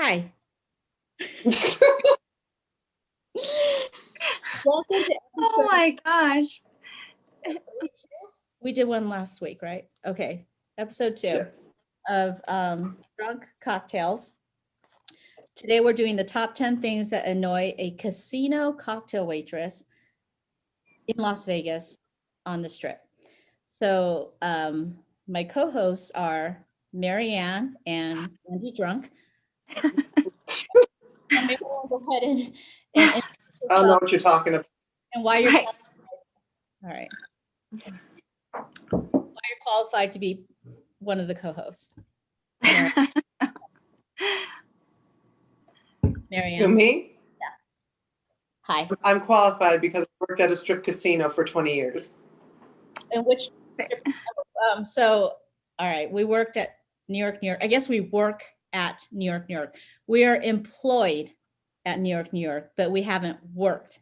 Hi. Welcome to Oh episode my gosh. 2. We did one last week, right? Okay. Episode 2 Yes. of Drunk Cocktails. Today we're doing the top 10 things that annoy a casino cocktail waitress in Las Vegas on the Strip. So my co-hosts are Mary Ann and Andy Drunk. And maybe we'll go ahead and I don't know what you're talking about. and why you're Right. all right. Why you're qualified to be one of the co-hosts. Mary Who, Ann. me? Hi. I'm qualified because I worked at a strip casino for 20 years. And which so all right, we worked at New York, New York. I guess we work at New York, New York. We are employed at New York, New York, but we haven't worked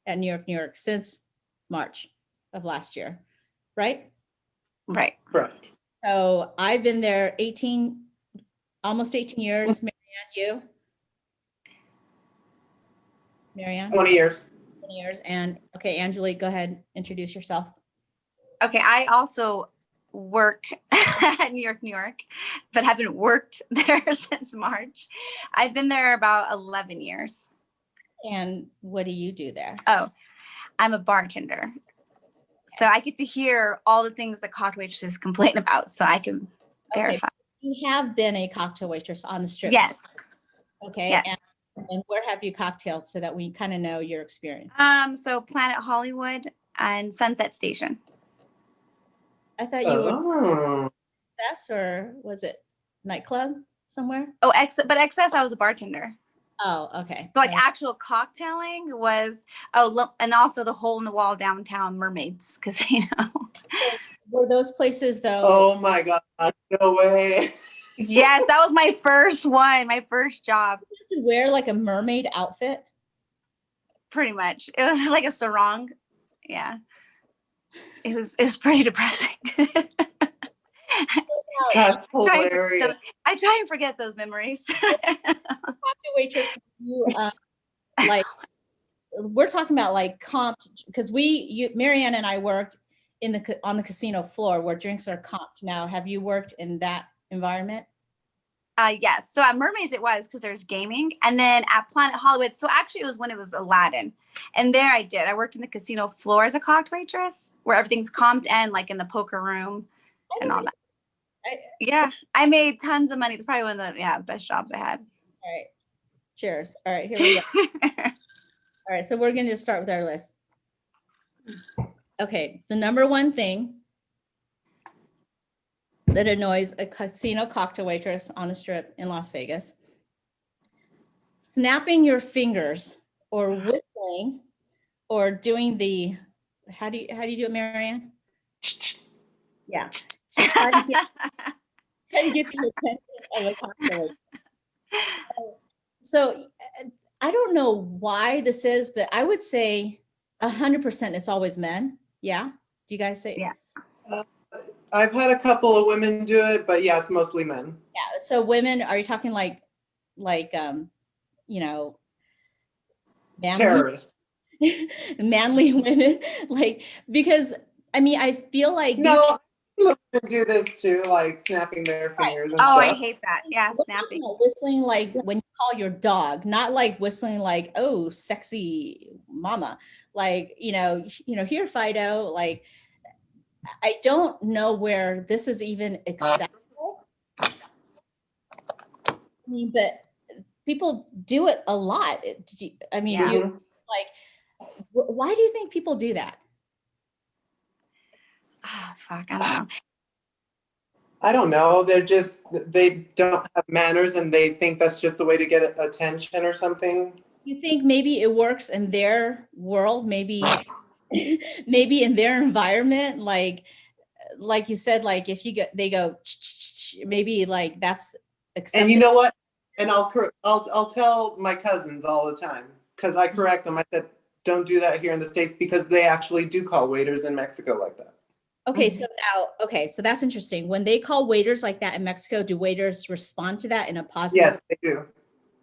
at New York, New York since March of last year, right? Right. Correct. So I've been there almost 18 years. Mary Ann, you? Mary Ann? 20 years. 20 years. And okay, Angelique, go ahead, introduce yourself. Okay. I also work at New York, New York, but haven't worked there since March. I've been there about 11 years. And what do you do there? Oh, I'm a bartender. So I get to hear all the things that cocktail waitresses complain about, so I can verify. You have been a cocktail waitress on the Strip. Yes. Okay. Yes. And where have you cocktailed so that we kind of know your experience? So Planet Hollywood and Sunset Station. I thought you were Oh. Excess, or was it nightclub somewhere? Oh, but Excess, I was a bartender. Oh, okay. So like actual cocktailing was, and also the hole in the wall downtown Mermaids Casino. Were those places though? Oh my God. No way. Yes, that was my first one, my first job. You have to wear like a mermaid outfit? Pretty much. It was like a sarong. Yeah. It was pretty depressing. That's hilarious. I try and forget those memories. Cocktail waitress, you like we're talking about like comped, because Mary Ann and I worked on the casino floor where drinks are comped. Now, have you worked in that environment? Yes. So at Mermaids it was because there's gaming, and then at Planet Hollywood. So actually it was when it was Aladdin, and there I worked in the casino floor as a cocktail waitress where everything's comped and like in the poker room and all that. Yeah, I made tons of money. It's probably one of the best jobs I had. All right. Cheers. All right, here we go. All right, so we're going to start with our list. Okay, the number one thing that annoys a casino cocktail waitress on the Strip in Las Vegas: snapping your fingers or whistling or doing the, how do you do it, Mary Ann? Yeah. Try to get the attention of a cocktail waitress. So I don't know why this is, but I would say 100% it's always men. Yeah. Do you guys say? Yeah. I've had a couple of women do it, but yeah, it's mostly men. Yeah. So women, are you talking like you know, Terrorists. manly women? Like, because I mean, I feel like No, people do this too, like snapping their fingers and Oh, stuff. I hate that. Yeah, snapping. Whistling like when you call your dog, not like whistling like, oh, sexy mama. Like, here, Fido. Like, I don't know where this is even acceptable. I mean, but people do it a lot. I mean, Yeah. why do you think people do that? Oh, fuck, I don't know. I don't know. They don't have manners and they think that's just the way to get attention or something. You think maybe it works in their world, maybe maybe in their environment, like you said, like if they go maybe like that's acceptable. And you know what? And I'll tell my cousins all the time, because I correct them. I said, don't do that here in the States, because they actually do call waiters in Mexico like that. Okay, so so that's interesting. When they call waiters like that in Mexico, do waiters respond to that in a positive? Yes, they do.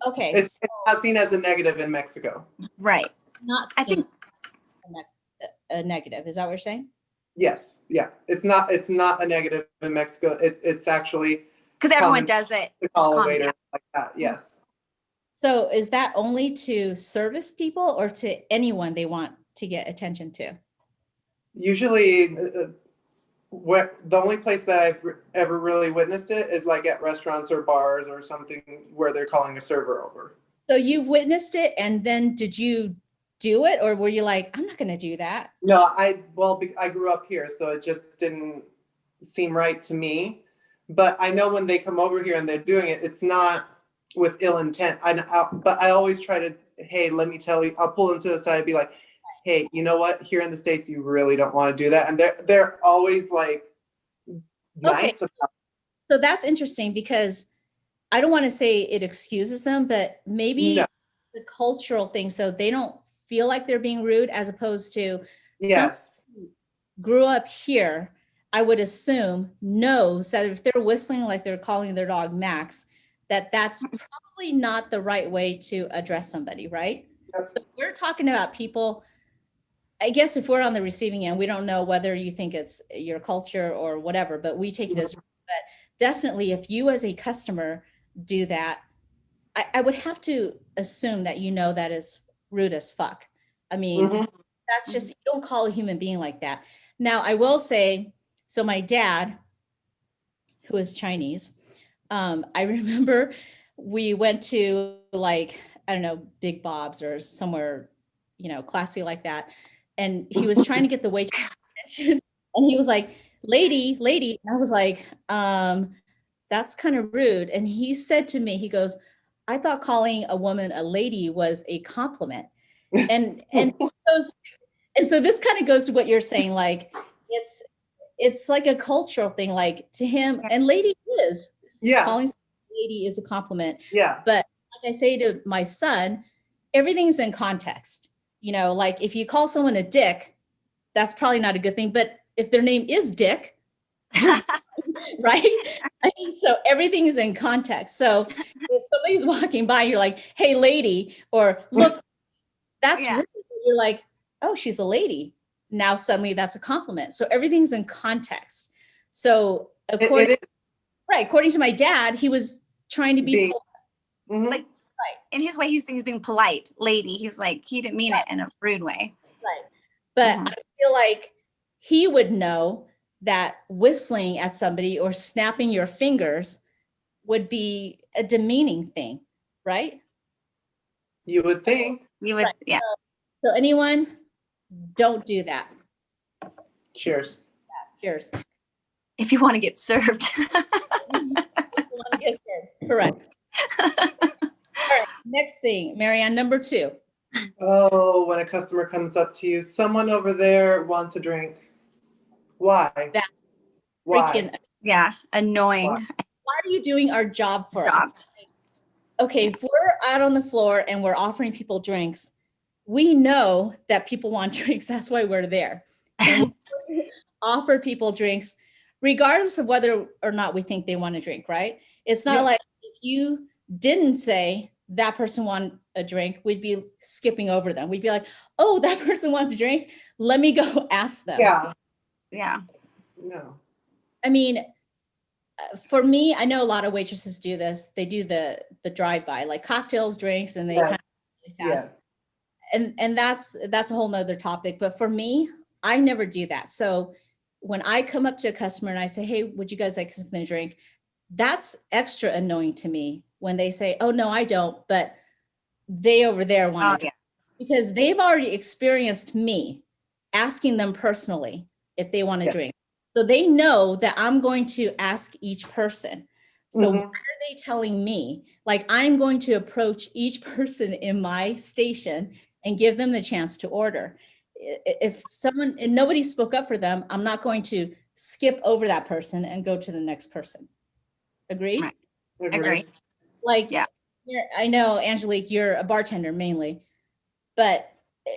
Okay, It's, so it's not seen as a negative in Mexico. Right. not I seen think a negative. Is that what you're saying? Yes, yeah. It's not a negative in Mexico. It's actually because everyone common does it. to call a common, waiter yeah. like that. Yes. So is that only to service people or to anyone they want to get attention to? Usually, what the only place that I've ever really witnessed it is like at restaurants or bars or something where they're calling a server over. So you've witnessed it, and then did you do it, or were you like, I'm not going to do that? No, I grew up here, so it just didn't seem right to me. But I know when they come over here and they're doing it, it's not with ill intent. But I always try to, hey, let me tell you. I'll pull them to the side and be like, hey, you know what? Here in the States, you really don't want to do that. And they're always like nice Okay. about So that's interesting because I don't want to say it excuses them, but maybe No. the cultural thing, so they don't feel like they're being rude, as opposed to some Yes. grew up here, I would assume knows that if they're whistling like they're calling their dog Max, that's probably not the right way to address somebody, right? Yep. So we're talking about people. I guess if we're on the receiving end, we don't know whether you think it's your culture or whatever, but we take it as, but definitely if you as a customer do that, I would have to assume that you know that is rude as fuck. I mean, Mhm. that's just, you don't call a human being like that. Now, I will say, so my dad, who is Chinese, I remember we went to like, I don't know, Big Bob's or somewhere, classy like that. And he was trying to get the waitress attention. And he was like, lady, lady. And I was like, that's kind of rude. And he said to me, he goes, I thought calling a woman a lady was a compliment. And he goes, and so this kind of goes to what you're saying, like it's like a cultural thing, like to him, and lady is Yeah. calling someone lady is a compliment. Yeah. But like I say to my son, everything's in context. Like if you call someone a dick, that's probably not a good thing. But if their name is Dick, right? I mean, so everything is in context. So if somebody's walking by, you're like, hey, lady, or look, that's Yeah. rude. You're like, oh, she's a lady. Now suddenly that's a compliment. So everything's in context. So according to my dad, he was trying to be Being- polite. Mhm. Like, in his way, he was thinking he's being polite, lady. He was like, he didn't mean it in a rude way. Right. But Mhm. I feel like he would know that whistling at somebody or snapping your fingers would be a demeaning thing, right? You would think. You would, Right. yeah. So anyone, don't do that. Cheers. Cheers. If you want to get served. Yes, sir. Correct. All right. Next thing, Mary Ann, number 2. Oh, when a customer comes up to you, someone over there wants a drink. Why? That Why? freaking, Yeah. Annoying. why are you doing our job for us? Job. Okay, if we're out on the floor and we're offering people drinks, we know that people want drinks. That's why we're there. And we offer people drinks, regardless of whether or not we think they want a drink, right? It's not Yeah. like if you didn't say that person want a drink, we'd be skipping over them. We'd be like, oh, that person wants a drink. Let me go ask them. Yeah. Yeah. No. I mean, for me, I know a lot of waitresses do this. They do the drive-by, like cocktails, drinks, and they Yes. kind of really fast. Yes. And that's a whole nother topic. But for me, I never do that. So when I come up to a customer and I say, hey, would you guys like something to drink? That's extra annoying to me when they say, oh, no, I don't. But they over there want Oh, to drink. Because they've already experienced me asking them personally if they want to Yeah. drink. So they know that I'm going to ask each person. So why are they telling me? Like, I'm going to approach each person in my station and give them the chance to order. If someone and nobody spoke up for them, I'm not going to skip over that person and go to the next person. Agree? Right. Agreed. Agree. Like, Yeah. I know, Angelique, you're a bartender mainly, but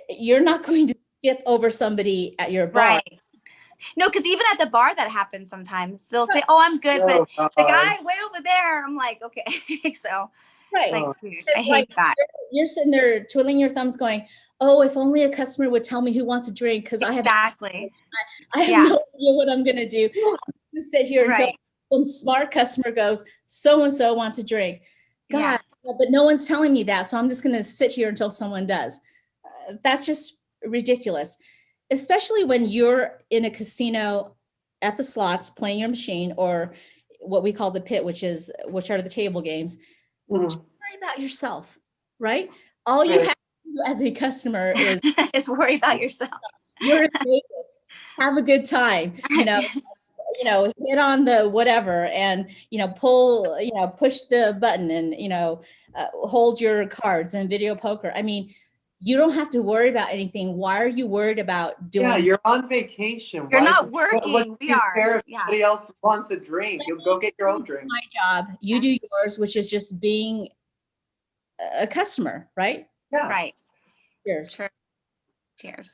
you're not going to skip over somebody at your bar. Right. No, because even at the bar that happens sometimes. They'll say, oh, I'm good. Oh, But the God. guy way over there, I'm like, okay. So Right. It's like, Oh. dude, It's I hate like, that. You're sitting there twiddling your thumbs going, oh, if only a customer would tell me who wants a drink, because Exactly. I have Yeah. no idea what I'm going to do. I'm going to sit here until Right. some smart customer goes, so-and-so wants a drink. Yeah. God, but no one's telling me that. So I'm just going to sit here until someone does. That's just ridiculous, especially when you're in a casino at the slots playing your machine, or what we call the pit, which are the table games. Mhm. Just worry about yourself, right? All you Right. have to do as a customer is Just worry about yourself. you're in Vegas, have a good time, hit on the whatever, and pull, push the button, and hold your cards and video poker. I mean, you don't have to worry about anything. Why are you worried about doing? Yeah, you're on vacation. You're Why- not what working. do We you are. care if Yeah. somebody else wants a drink? You'll go get your own drink. My job, you do yours, which is just being a customer, right? Yeah. Right. Yours. Sure. Cheers.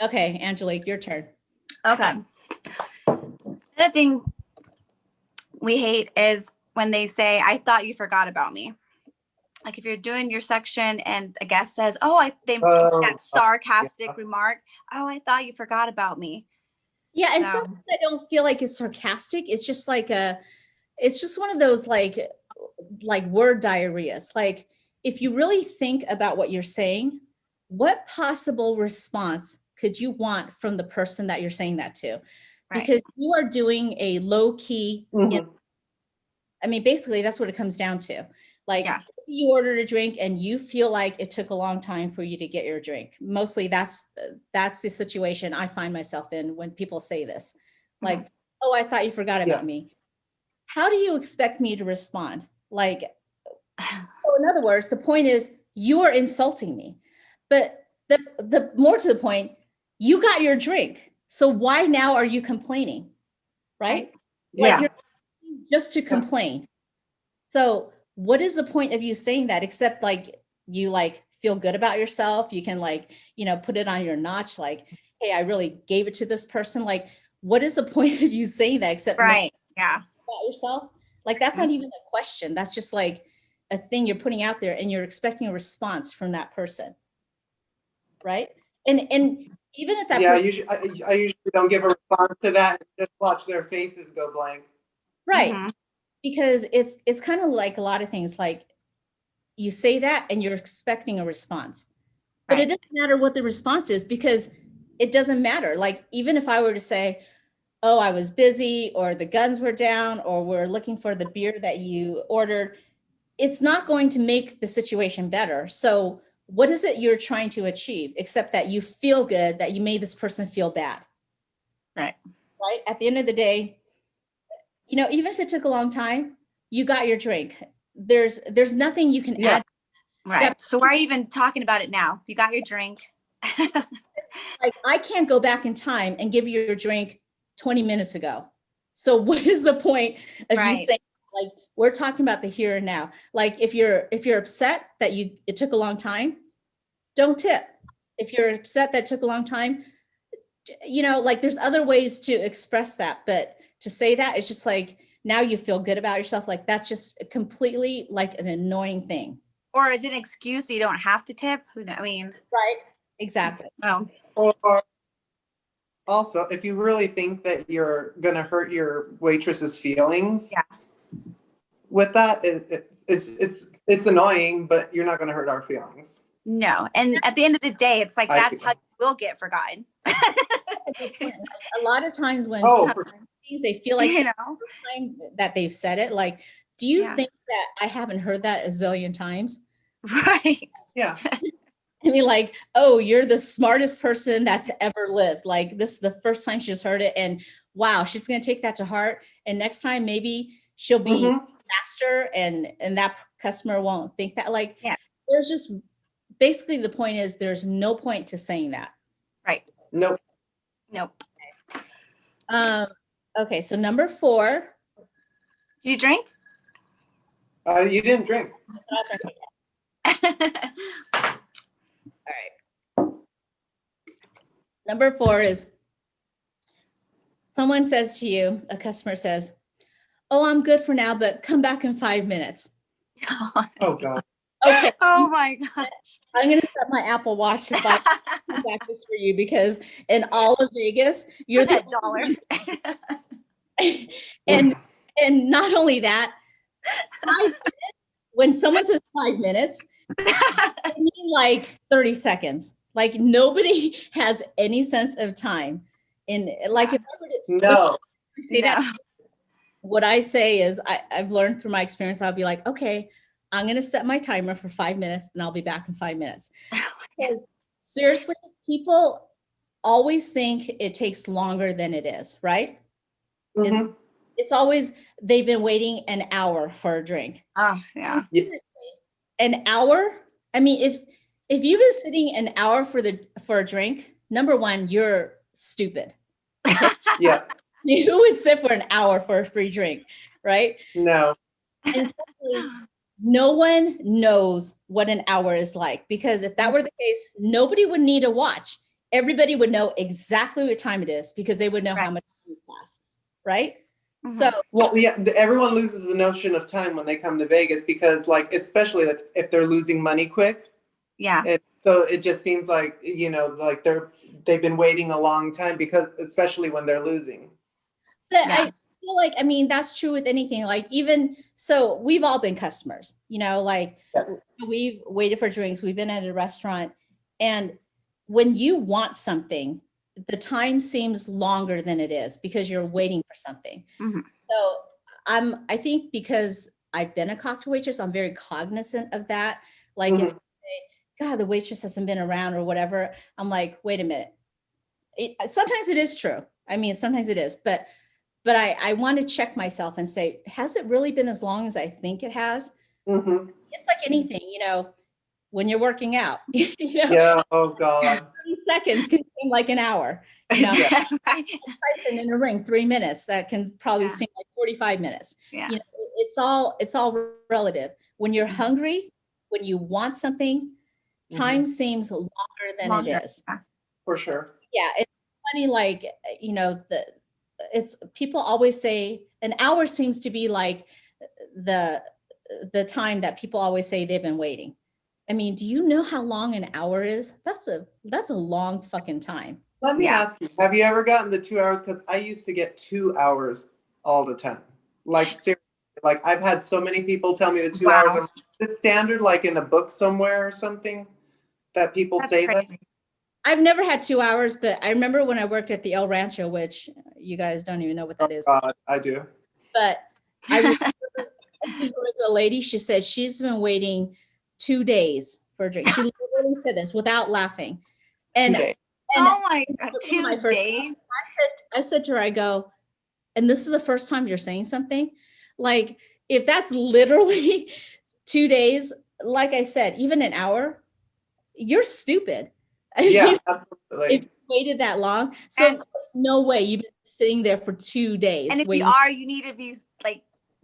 Okay, Angelique, your turn. Okay. Another thing we hate is when they say, I thought you forgot about me. Like if you're doing your section and a guest says, oh, they that sarcastic remark. Oh, I thought you forgot about me. Yeah, and So- sometimes I don't feel like it's sarcastic. It's just like it's just one of those like word diarrheas. Like, if you really think about what you're saying, what possible response could you want from the person that you're saying that to? Right. Because you are doing a low key. Mhm. I mean, basically, that's what it comes down to. Like, Yeah. you ordered a drink and you feel like it took a long time for you to get your drink. Mostly, that's the situation I find myself in when people say this. Like, oh, I thought you forgot about me. Yes. How do you expect me to respond? Like, so in other words, the point is you are insulting me. But the more to the point, you got your drink. So why now are you complaining? Right? Like, Yeah. you're just to complain. So what is the point of you saying that, except like you like feel good about yourself? You can like, put it on your notch, like, hey, I really gave it to this person. Like, what is the point of you saying that except Right. Yeah. about yourself? Like, that's not even a question. That's just like a thing you're putting out there, and you're expecting a response from that person. Right. And even if that Yeah, person, I usually don't give a response to that. Just watch their faces go blank. right. Mhm. Because it's kind of like a lot of things, like you say that and you're expecting a response. But Right. it doesn't matter what the response is, because it doesn't matter. Like, even if I were to say, oh, I was busy, or the guns were down, or we're looking for the beer that you ordered, it's not going to make the situation better. So what is it you're trying to achieve, except that you feel good that you made this person feel bad? Right. Right? At the end of the day, even if it took a long time, you got your drink. There's nothing you can add. Right. So why are you even talking about it now? You got your drink. Like, I can't go back in time and give you your drink 20 minutes ago. So what is the point of you saying, like, we're talking about the here and now? Like, if you're upset that it took a long time, don't tip. If you're upset that it took a long time, like, there's other ways to express that, but to say that, it's just like, now you feel good about yourself. Like, that's just completely like an annoying thing. Or is it an excuse so you don't have to tip? Who knows? I mean, Right. Exactly. oh, Or also, if you really think that you're gonna hurt your waitress's feelings, yeah. with that, it's annoying, but you're not gonna hurt our feelings. No. And at the end of the day, it's like, that's how you will get forgotten. A lot of times when they feel like time that they've said it, like, do you think that I haven't heard that a zillion times? Right. Yeah. I mean, like, oh, you're the smartest person that's ever lived. Like, this is the first time she just heard it, and wow, she's going to take that to heart. And next time, maybe she'll be faster, and that customer won't think that. Like, there's just basically, the point is, there's no point to saying that. Right. Nope. Okay, so number 4. Did you drink? You didn't drink. All right. Number 4 is, someone says to you, a customer says, oh, I'm good for now, but come back in 5 minutes. Oh God. Okay, Oh my gosh. I'm gonna set my Apple Watch to find practice for you because in all of Vegas, you're For the that dollar. only one. and not only that, 5 minutes. When someone says 5 minutes, I mean like 30 seconds. Like nobody has any sense of time. And like if I were to No. say that, what I say is I've learned through my experience, I'll be like, okay, I'm going to set my timer for 5 minutes and I'll be back in 5 minutes. Because seriously, people always think it takes longer than it is, right? Mhm. It's always, they've been waiting an hour for a drink. Oh yeah. Seriously, an hour? I mean, if you've been sitting an hour for a drink, number one, you're stupid. Yeah. Who would sit for an hour for a free drink, right? No. And especially, no one knows what an hour is like, because if that were the case, nobody would need a watch. Everybody would know exactly what time it is because they would know how much time has passed, right? So Well, yeah, everyone loses the notion of time when they come to Vegas because, like, especially if they're losing money quick. Yeah. So it just seems like, like they've been waiting a long time because, especially when they're losing. but I feel like, I mean, that's true with anything. Like even, so we've all been customers, like Yes. we've waited for drinks, we've been at a restaurant, and when you want something, the time seems longer than it is because you're waiting for something. Mhm. So I think because I've been a cocktail waitress, I'm very cognizant of that. Like if Mhm. God, the waitress hasn't been around or whatever, I'm like, wait a minute. Sometimes it is true. I mean, sometimes it is, but I want to check myself and say, has it really been as long as I think it has? Mhm. It's like anything, when you're working out, Yeah. Oh God. 30 seconds can seem like an hour. Yeah. Right. Tyson in a ring, 3 minutes, that can probably seem like 45 minutes. Yeah. It's all relative. When you're hungry, when you want something, time seems longer than it Longer. is. For sure. Yeah, it's funny, like, it's people always say an hour seems to be like the time that people always say they've been waiting. I mean, do you know how long an hour is? That's a long fucking time. Let me Yeah. ask you, have you ever gotten the 2 hours? Because I used to get 2 hours all the time. Like seriously, like I've had so many people tell me the 2 hours. Wow. The standard, like in a book somewhere or something, that people That's say that. crazy. I've never had 2 hours, but I remember when I worked at the El Rancho, which you guys don't even know what that is. God, I do. But I remember there was a lady, she said she's been waiting 2 days for a drink. She literally said this without laughing. And, 2 days. and Oh my God. this was one of my 2 first days. I said to her, I go, and this is the first time you're saying something. Like, if that's literally 2 days, like I said, even an hour, you're stupid. I Yeah, mean, if absolutely. you waited that long. So And- of course, no way you've been sitting there for 2 days. And if you waiting. are, you need to be like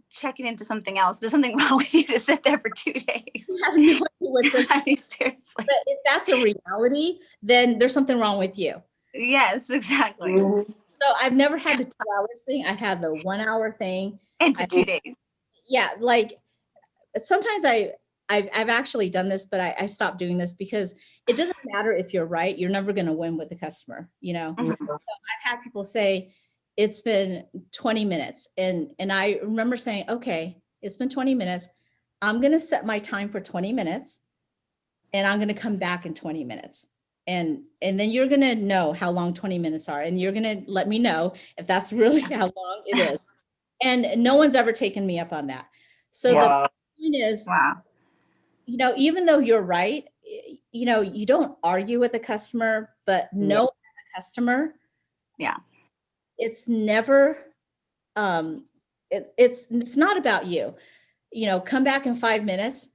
checking into something else. There's something wrong with you to sit there for 2 days. I have no idea what's in. I mean, seriously. But if that's a reality, then there's something wrong with you. Yes, exactly. Mhm. So I've never had the 2 hours thing. I've had the 1 hour thing. Into 2 days. Yeah, like sometimes I've actually done this, but I stopped doing this because it doesn't matter if you're right. You're never going to win with the customer. Mhm. So I've had people say it's been 20 minutes, and I remember saying, okay, it's been 20 minutes. I'm going to set my time for 20 minutes, and I'm going to come back in 20 minutes. And then you're going to know how long 20 minutes are, and you're going to let me know if that's really how long it is. And no one's ever taken me up on that. So the Wow. point is, Wow. even though you're right, you don't argue with the customer, but No. know as a customer, Yeah. it's never, it's not about you. Come back in 5 minutes.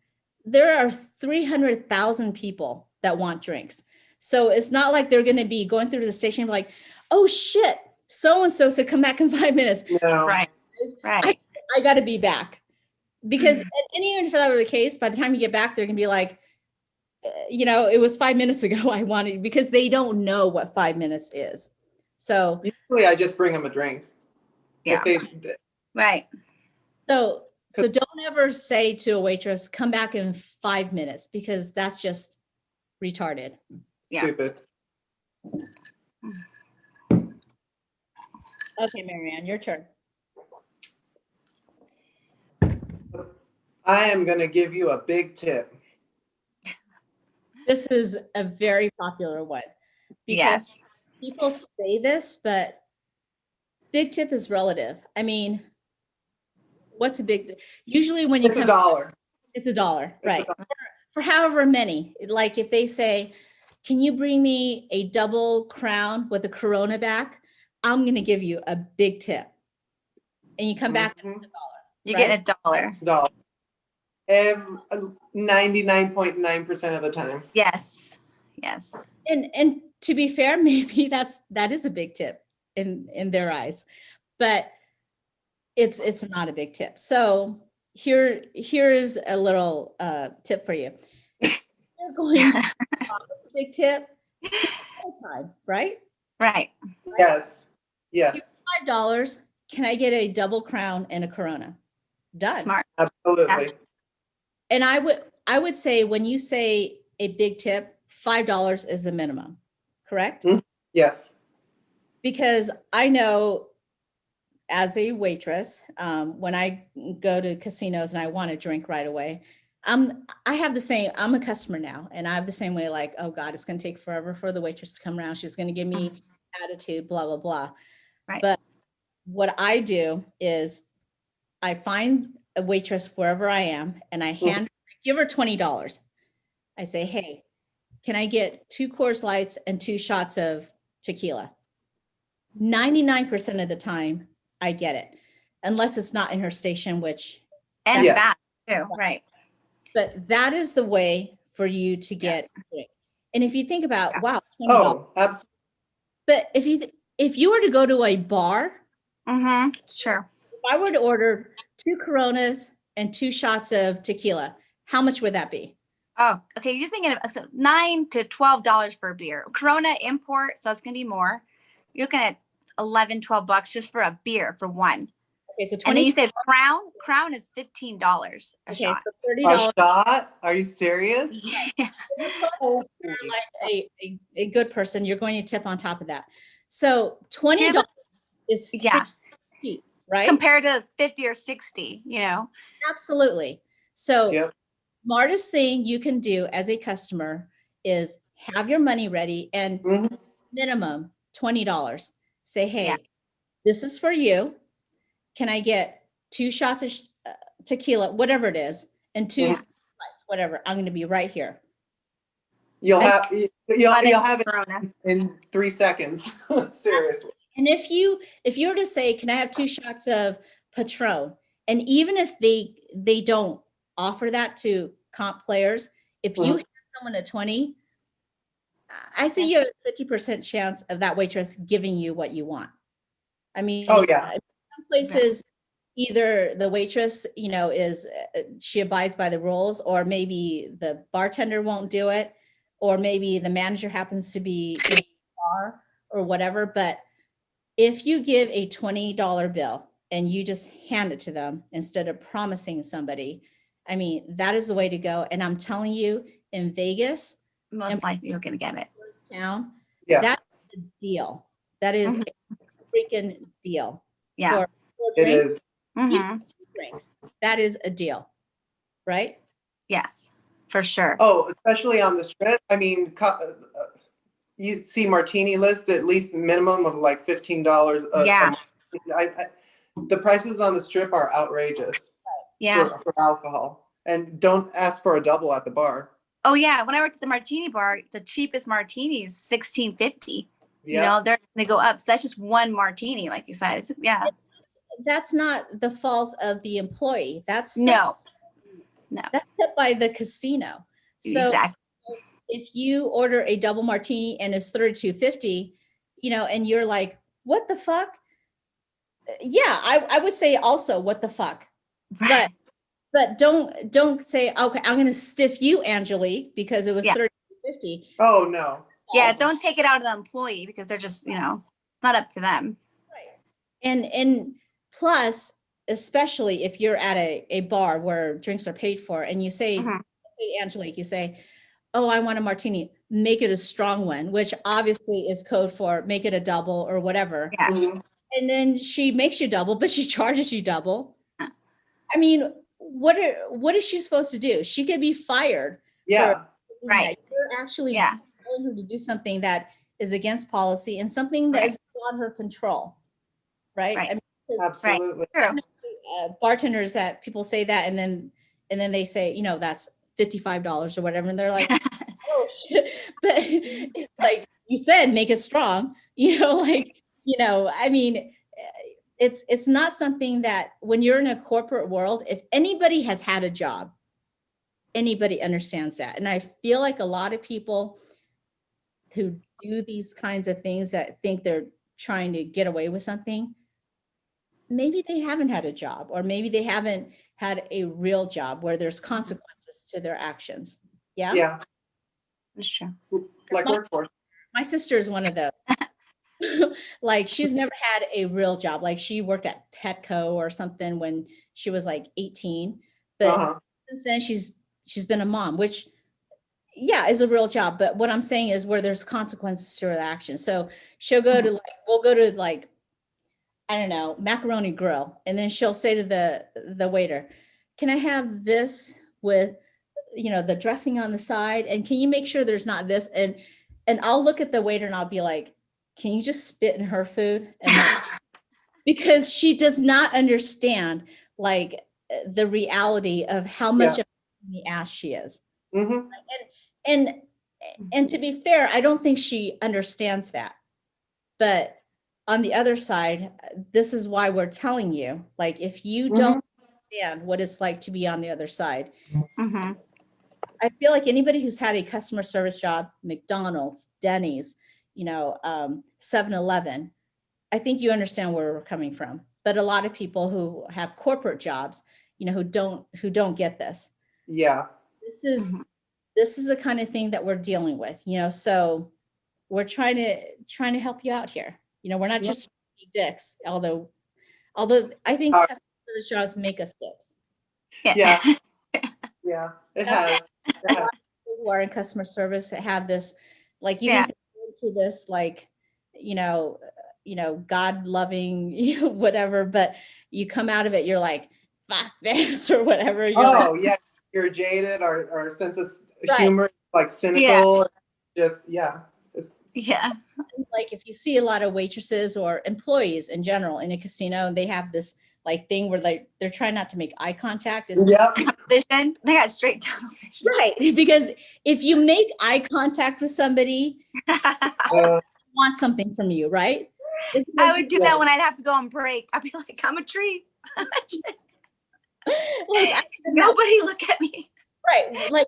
There are 300,000 people that want drinks. So it's not like they're going to be going through the station and be like, oh shit, so-and-so said come back in 5 minutes. No. Right. Right. I got to be back. Because, and even if that were the case, by the time you get back, they're going to be like, it was 5 minutes ago I wanted, because they don't know what 5 minutes is. So Usually I just bring them a drink. Yeah. If they, Right. So So don't ever say to a waitress, come back in 5 minutes, because that's just retarded. Yeah. Stupid. Okay, Mary Ann, your turn. I am going to give you a big tip. This is a very popular one because Yes. people say this, but big tip is relative. I mean, what's a big, usually when you It's a come, dollar. it's a dollar, It's a right? dollar. For however many, like if they say, can you bring me a double crown with a Corona back? I'm going to give you a big tip. And you come back, Mhm. You right? get $1. Dollar. 99.9% of the time. Yes. Yes. and to be fair, maybe that is a big tip in their eyes, but it's not a big tip. So here's a little tip for you. You're going to promise a big tip, tip all the time, right? Right. Yes. Here's Yes. $5. Can I get a double crown and a Corona? Done. Smart. Absolutely. And I would say when you say a big tip, $5 is the minimum, correct? Yes. Because I know as a waitress, when I go to casinos and I want a drink right away, I have the same, I'm a customer now, and I have the same way, like, oh God, it's going to take forever for the waitress to come around. She's going to give me attitude, blah, blah, blah. Right. But what I do is I find a waitress wherever I am and I give her $20. I say, hey, can I get 2 Coors Lights and 2 shots of tequila? 99% of the time I get it, unless it's not in her station, which, And Yeah. fast too. Right. but that is the way for you to get it. And if you think about, Yeah. wow, $20, Oh, absolutely. but if you were to go to a bar, Mm-hmm. Sure. if I were to order 2 Coronas and 2 shots of tequila, how much would that be? Oh, okay. You're thinking of so $9 to $12 for a beer. Corona import, so it's gonna be more. You're looking at $11-12 just for a beer for one. Okay, so And then 20. you said Crown. Crown is $15 a Okay, shot. so A $30. shot? Are you serious? Yeah. Holy. You're like a good person, you're going to tip on top of that. So $20 is Yeah. cheap, right? Compared to 50 or 60, you know. Absolutely. So Yep. smartest thing you can do as a customer is have your money ready and Mhm. minimum $20. Say, hey, Yeah. this is for you. Can I get 2 shots of tequila, whatever it is, and 2 Mhm. lights, whatever. I'm going to be right here. You'll And- have you'll have it Corona. in 3 seconds. Seriously. And if you were to say, can I have 2 shots of Patron? And even if they don't offer that to comp players, if you Mhm. hand someone a 20, I see you have a 50% chance of that waitress giving you what you want. I mean, Oh, yeah. some places, either the waitress, is she abides by the rules, or maybe the bartender won't do it, or maybe the manager happens to be in the bar or whatever. But if you give a $20 bill and you just hand it to them instead of promising somebody, I mean, that is the way to go. And I'm telling you, in Vegas, Most likely you're gonna get it. tourist town, Yeah. that's a deal. That is Mhm. a freaking deal. Yeah. For It drinks, is. Mm-hmm. 2 drinks. That is a deal, right? Yes, for sure. Oh, especially on the strip. I mean, you see martini lists at least minimum of like $15 Yeah. the prices on the strip are outrageous Yeah. for alcohol. And don't ask for a double at the bar. Oh yeah. When I worked at the martini bar, the cheapest martini is $16.50. You Yeah. know, they go up. So that's just one martini, like you said. Yeah. That's not the fault of the employee. That's No. set by the casino. So Exactly. if you order a double martini and it's $32.50, and you're like, what the fuck? Yeah, I would say also, what the fuck? Right. But don't say, okay, I'm gonna stiff you, Angelique, because it was Yeah. $32.50. Oh, no. Yeah. Don't take it out of the employee because they're just, not up to them. Right. And plus, especially if you're at a bar where drinks are paid for and you say, Mhm. Angelique, you say, oh, I want a martini, make it a strong one, which obviously is code for make it a double or whatever. Yeah. Mhm. And then she makes you double, but she charges you double. I mean, what is she supposed to do? She could be fired Yeah. for Right. that. You're actually Yeah. telling her to do something that is against policy and something that Right. is beyond her control, right? Right. I mean, 'cause Absolutely. True. bartenders that people say that and then they say, you know, that's $55 or whatever, and they're like, oh shit. But it's like you said, make it strong, you know, like, you know, I mean, it's not something that when you're in a corporate world, if anybody has had a job, anybody understands that. And I feel like a lot of people who do these kinds of things that think they're trying to get away with something, maybe they haven't had a job, or maybe they haven't had a real job where there's consequences to their actions. Yeah. Yeah. That's true. Like my- workforce. My sister is one of those. Like she's never had a real job. Like she worked at Petco or something when she was like 18. But Uh-huh. since then she's been a mom, which yeah, is a real job. But what I'm saying is where there's consequences to her actions. So she'll go to like, we'll go to like, I don't know, Macaroni Grill. And then she'll say to the waiter, can I have this with, you know, the dressing on the side? And can you make sure there's not this? And I'll look at the waiter and I'll be like, can you just spit in her food? And because she does not understand like the reality of how much of the ass she is. Mm-hmm. And and to be fair, I don't think she understands that. But on the other side, this is why we're telling you, like, if you don't understand what it's like to be on the other side, Mm-hmm. I feel like anybody who's had a customer service job, McDonald's, Denny's, you know, 7-Eleven, I think you understand where we're coming from. But a lot of people who have corporate jobs, you know, who don't get this. Yeah. This is the kind of thing that we're dealing with, you know. So we're trying to help you out here. You know, we're not just dicks, although I think Uh, customer service jobs make us dicks. Yeah. Yeah. It has. It has. People who are in customer service have this, like, you Yeah. think they're into this, like, you know, God loving, you know, whatever, but you come out of it, you're like, fuck this or whatever. You're Oh, like, yeah. You're jaded. Our sense of Right. humor, like cynical. Just, yeah. It's, Yeah. like if you see a lot of waitresses or employees in general in a casino, and they have this like thing where they're trying not to make eye contact. Is yep. Vision. They got straight tunnel vision. right, because if you make eye contact with somebody, Uh, want something from you, right? Isn't I that would do Yeah. that when I'd have to go on break. I'd be like, I'm a tree. like Nobody look at me. right? Like,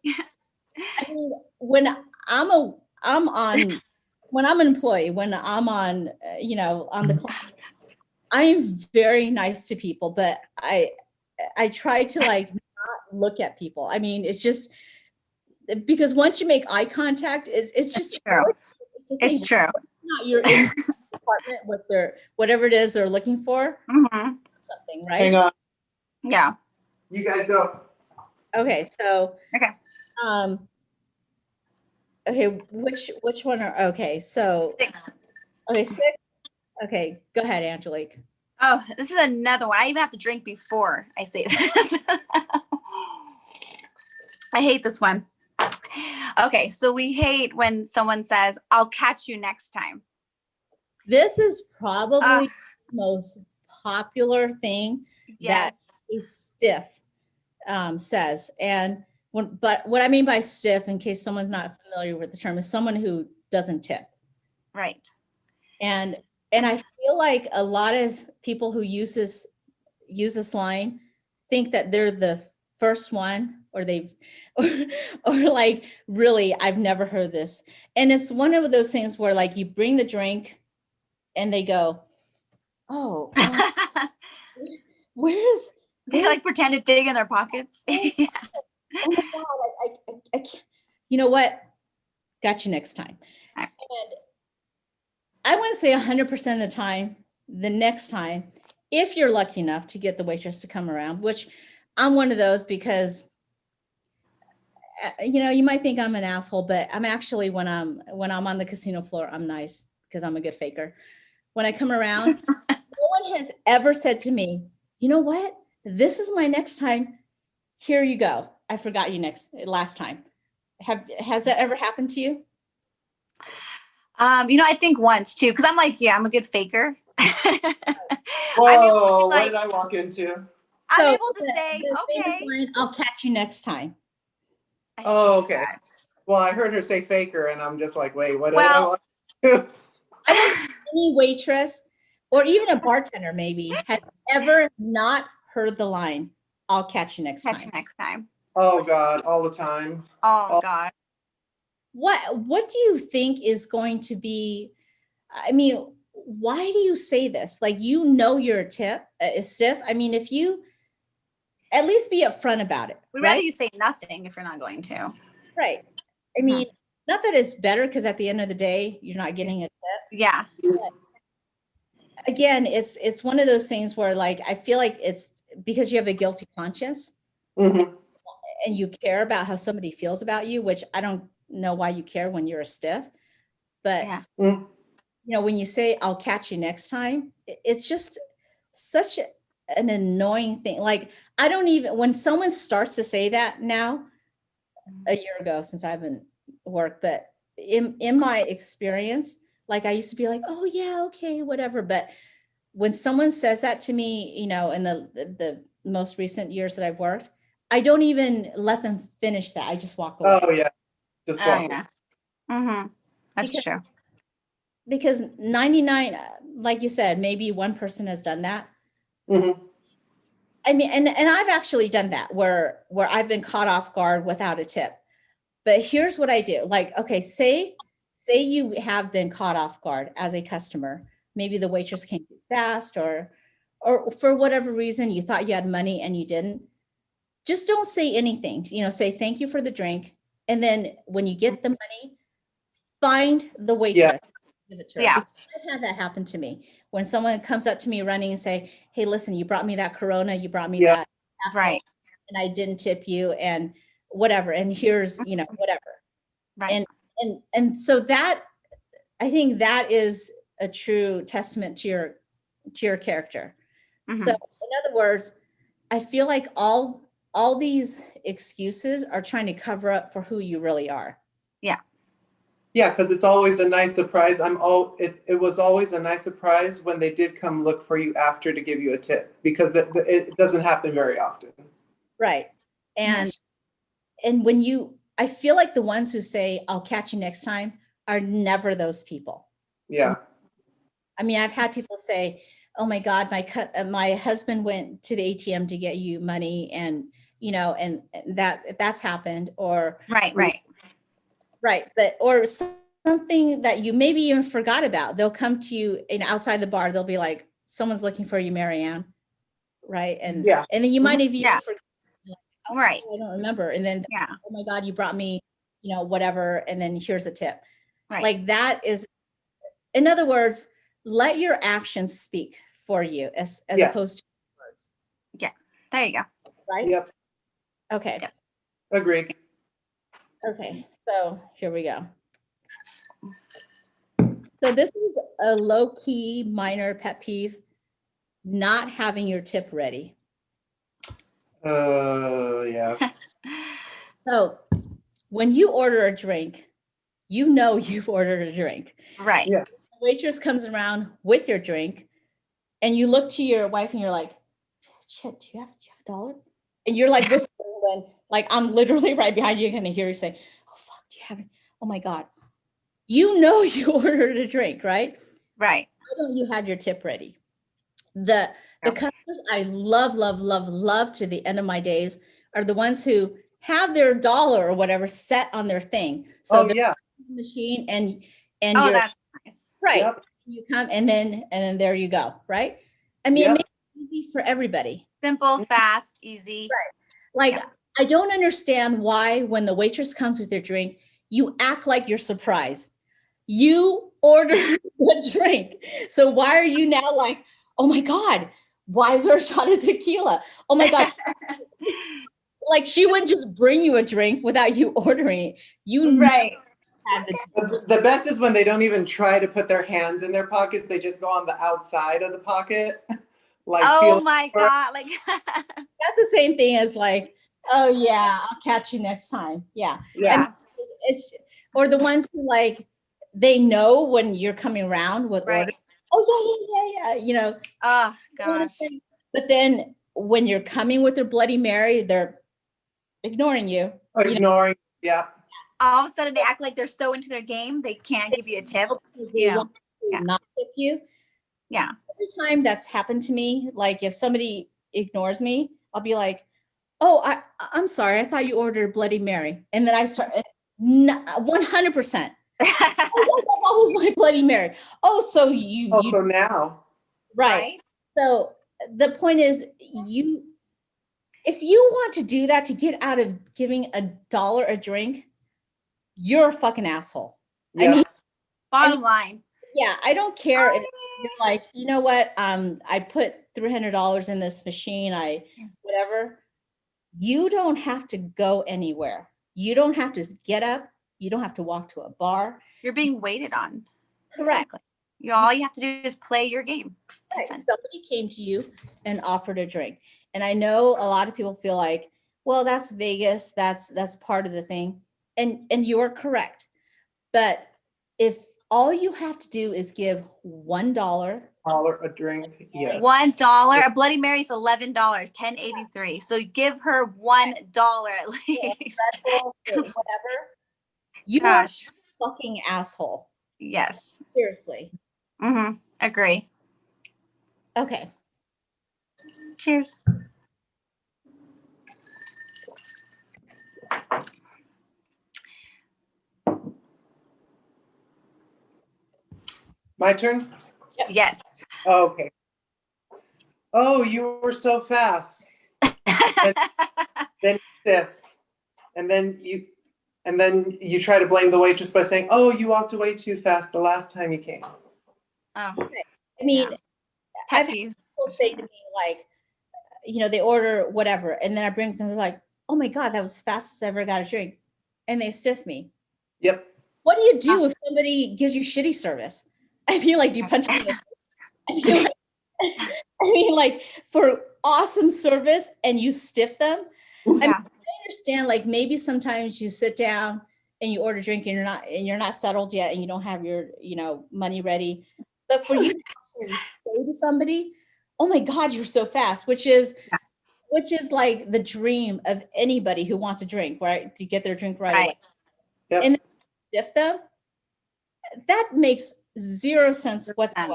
I mean, when I'm an employee, when I'm on, you know, on the clock, I am very nice to people, but I try to like not look at people. I mean, it's just because once you make eye contact, it's just True. it's a thing. It's true. Not you're in the department with their whatever it is they're looking for, Mm-hmm. something, hang right? on. Yeah. You guys go. Okay, so Okay. okay, which one are okay? So 6. okay, 6. Okay, go ahead, Angelique. Oh, this is another one. I even have to drink before I say this. I hate this one. Okay, so we hate when someone says, I'll catch you next time. This is probably the most popular thing that Yes. a stiff says. And but what I mean by stiff, in case someone's not familiar with the term, is someone who doesn't tip. Right. And I feel like a lot of people who use this line think that they're the first one, or or like, really, I've never heard this. And it's one of those things where like you bring the drink and they go, oh, where's They like pretend to dig in their pockets. oh my God, I can't. You know what? Got you next time. Right. And I want to say 100% of the time, the next time, if you're lucky enough to get the waitress to come around, which I'm one of those because you might think I'm an asshole, but I'm actually when I'm on the casino floor, I'm nice because I'm a good faker. When I come around, no one has ever said to me, you know what? This is my next time. Here you go. I forgot you last time. Has that ever happened to you? I think once too, because I'm like, yeah, I'm a good faker. Whoa, what did I walk into? I'm So able to say, the famous okay. line, I'll catch you next time. I Oh, hate okay. that. Well, I heard her say faker, and I'm just like, wait, what did I Well, walk into? I don't think any waitress or even a bartender maybe has ever not heard the line, I'll catch you next catch you time. next time. Oh God, all the time. Oh God. What do you think is going to be, I mean, why do you say this? Like, you're a stiff. I mean, if you at least be upfront about it, We'd rather right? you say nothing if you're not going to. Right. I mean, not that it's better because at the end of the day, you're not getting a tip. Yeah. Again, it's one of those things where like I feel like it's because you have a guilty conscience Mhm. and you care about how somebody feels about you, which I don't know why you care when you're a stiff. But Yeah. Mm. when you say I'll catch you next time, it's just such an annoying thing. Like I don't even when someone starts to say that now, a year ago since I haven't worked, but in my experience, like I used to be like, oh yeah, okay, whatever. But when someone says that to me, in the most recent years that I've worked, I don't even let them finish that. I just walk away. Oh yeah, just Oh walk. yeah. Mm-hmm. That's Because true. because 99, like you said, maybe one person has done that. Mhm. I mean, and I've actually done that where I've been caught off guard without a tip. But here's what I do. Like, okay, say you have been caught off guard as a customer. Maybe the waitress came too fast or for whatever reason you thought you had money and you didn't. Just don't say anything. Say thank you for the drink. And then when you get the money, find the waitress. Give it to her. Yeah. Because I've had that happen to me. When someone comes up to me running and say, hey, listen, you brought me that Corona, you brought me Yeah. that castle, Right. and I didn't tip you and whatever. And here's, whatever. Right. And so that, I think that is a true testament to your character. Mhm. So in other words, I feel like all these excuses are trying to cover up for who you really are. Yeah, because it's always a nice surprise. It was always a nice surprise when they did come look for you after to give you a tip because it doesn't happen very often. Right. And Yes. and I feel like the ones who say I'll catch you next time are never those people. Yeah. I mean, I've had people say, "Oh my God, my husband went to the ATM to get you money," and and that's happened, or Right. but or something that you maybe even forgot about. They'll come to you outside the bar. They'll be like, "Someone's looking for you, Mary Ann," right? And Yeah. and then you might have even Yeah. forgotten, like, "Oh, Right. I don't remember," and then, Yeah. "Oh my God, you brought me, whatever," and then here's a tip. Right. Like that is. In other words, let your actions speak for you as Yeah. opposed to words, There you go. right? Yep. Okay. Yep. Agreed. Okay. So here we go. So this is a low-key minor pet peeve, not having your tip ready. Yeah. So when you order a drink, you've ordered a drink. Right. Yeah. The waitress comes around with your drink and you look to your wife and you're like, shit, do you have a dollar? And you're like whispering when like I'm literally right behind you and I hear you say, oh fuck, do you have it? Oh my God. You ordered a drink, right? Right. Why don't you have your tip ready? The customers I love to the end of my days are the ones who have their dollar or whatever set on their thing. So Oh yeah. machine and Oh, you're that's nice. right. Yep. You come and then there you go, right? I mean, Yep. it makes it easy for everybody. Simple, fast, easy. Like, Yeah. I don't understand why when the waitress comes with your drink, you act like you're surprised. You ordered a drink. So why are you now like, oh my God, why is there a shot of tequila? Oh my God. Like she wouldn't just bring you a drink without you ordering it. You Right. had the The best is when they don't even try to put their hands in their pockets. They just go on the outside of the pocket. Like Oh feeling my for it. God. Like, that's the same thing as like, oh yeah, I'll catch you next time. Yeah. I mean, yeah. it's or the ones who like they know when you're coming around with Right. orders. Oh yeah. You know, Oh gosh. but then when you're coming with their Bloody Mary, they're ignoring you. You know, Ignoring. Yeah. All of a sudden they act like they're so into their game, they can't give you a tip. they You know. want to Yeah. not tip you. Yeah. Every time that's happened to me, like if somebody ignores me, I'll be like, "Oh, I'm sorry. I thought you ordered Bloody Mary," and then I start 100%. That was my Bloody Mary. Oh, so you Also now. right. So the point is, if you want to do that to get out of giving $1 a drink, you're a fucking asshole. Yeah. I mean, Bottom line. yeah, I don't care if you're like, you know what, I put $300 in this machine, whatever. You don't have to go anywhere. You don't have to get up. You don't have to walk to a bar. You're being waited on. Correct. Exactly. All you have to do is play your game. Right. Fun. Somebody came to you and offered a drink. And I know a lot of people feel like, well, that's Vegas. That's part of the thing. And you're correct. But if all you have to do is give $1, $1 a drink. Yes. $1. A Bloody Mary's $11, $10.83. So give her $1 at least. whatever, you Gosh. are a fucking asshole. Yes. Seriously. Mm-hmm. Agree. Okay. Cheers. My turn? Yes. Oh, okay. Oh, you were so fast. Then stiff. And then you try to blame the waitress by saying, "Oh, you walked away too fast the last time you came." Oh, I mean, yeah. I've Pet had peeve. people say to me like, they order whatever, and then I bring them like, "Oh my God, that was the fastest I ever got a drink," and they stiff me. Yep. What do you do if somebody gives you shitty service? I mean, like, do you punch them in the face? I mean, like, for awesome service and you stiff them. I mean, Yeah. I understand, like, maybe sometimes you sit down and you order a drink and you're not settled yet and you don't have your, money ready. But for you to actually say to somebody, "Oh my God, you're so fast," which is like the dream of anybody who wants a drink, right? To get their drink right away. Yep. And then stiff them, that makes zero sense whatsoever.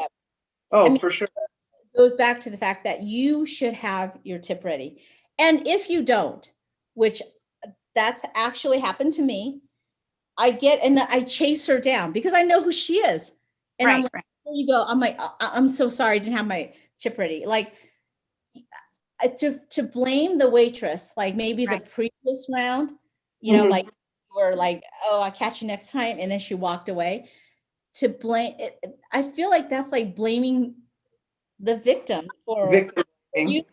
Oh, I mean, for sure. it goes back to the fact that you should have your tip ready. And if you don't, which that's actually happened to me, and I chase her down because I know who she is. And I'm like, "There you go." I'm like, I'm so sorry, I didn't have my tip ready." Like, to blame the waitress, like maybe the previous round, like you were like, "Oh, I'll catch you next time," and then she walked away. To blame it, I feel like that's like blaming the victim for Victim. you,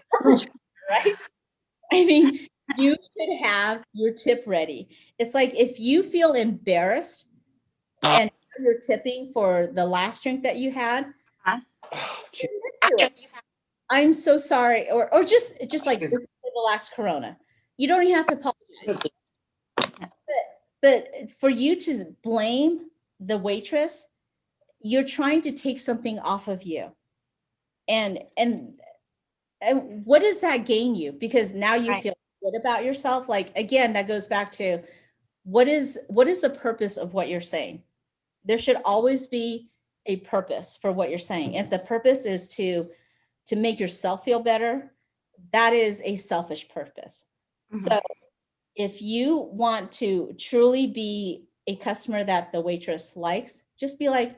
right? I mean, you should have your tip ready. It's like if you feel embarrassed and you're tipping for the last drink that you had, Oh, admit to it. "I'm so sorry," or just like, "This is the last Corona." You don't even have to apologize. But for you to blame the waitress, you're trying to take something off of you. And what does that gain you? Because now you feel good about yourself. Like, again, that goes back to what is the purpose of what you're saying? There should always be a purpose for what you're saying. If the purpose is to make yourself feel better, that is a selfish purpose. So if you want to truly be a customer that the waitress likes, just be like,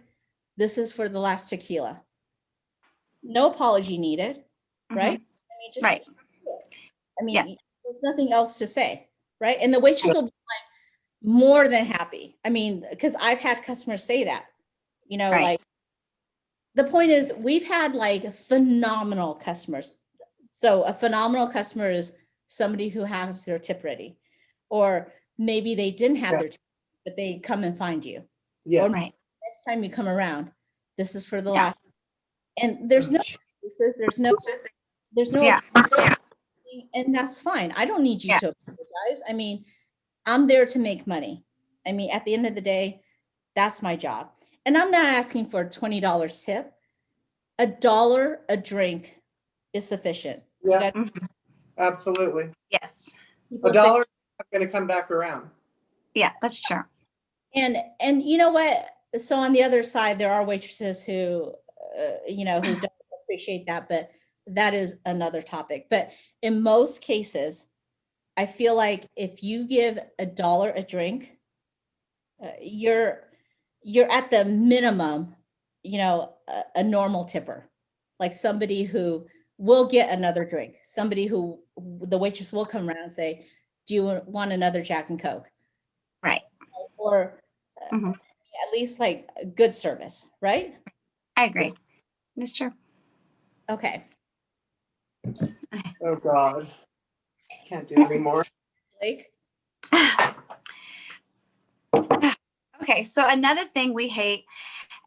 "This is for the last tequila." No apology needed, right? I mean, just do it. I mean, there's nothing else to say, right? And the waitress will be like more than happy. I mean, because I've had customers say that, like, the point is we've had like phenomenal customers. So a phenomenal customer is somebody who has their tip ready, or maybe they didn't have Yeah. their tip, but they come and find you. Yes. Right. Next time you come around, this is for the Yeah. last. And there's no excuses. There's no, Yeah. and that's fine. I don't need you Yeah. to apologize. I mean, I'm there to make money. I mean, at the end of the day, that's my job. And I'm not asking for a $20 tip. $1 a drink is sufficient. You Yeah, guys- Mhm. absolutely. Yes. people A say- dollar is going to come back around. Yeah, that's true. and you know what? So on the other side, there are waitresses who, who don't appreciate that, but that is another topic. But in most cases, I feel like if you give $1 a drink, you're at the minimum, a normal tipper, like somebody who will get another drink, somebody who the waitress will come around and say, do you want another Jack and Coke? Right. Or Mhm. at least like good service, right? I agree. That's true. Okay. Oh God, can't do it anymore. Blake? Okay, so another thing we hate